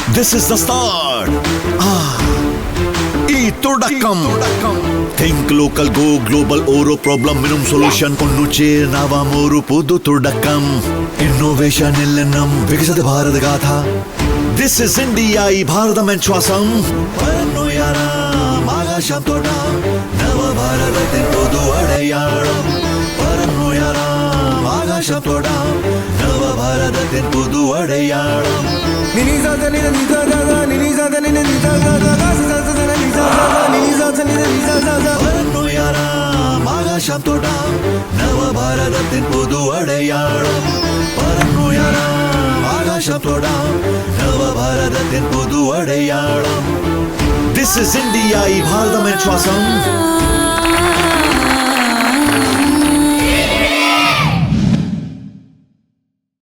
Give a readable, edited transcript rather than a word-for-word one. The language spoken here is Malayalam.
This is the start. ഈ തുടക്കം. Think local, go global. ഓരോ പ്രോബ്ലം മിനും സൊല്യൂഷൻ കൊണ്ടു ചേർന്നാവാം ഒരു പുതു തുടക്കം. ഇന്നോവേഷൻ ഇല്ലെന്നും വികസിത ഭാരത ഗാഥ. This is India. ഈ ഭാരതം ശ്വാസം. ആകാശം തൊടാം നവഭാരതത്തിൻ പുതു അടയാളം. ആകാശം തൊടാം നവഭാരതത്തിൻ പുതു അടയാളം. ആകാശം തൊടാം നവഭാരതത്തിൻ പുതു അടയാളം. ആകാശം തൊടാം നവഭാരതത്തിൻ പുതു അടയാളം. This is India. ഈ ഭാരതം ശ്വാസം.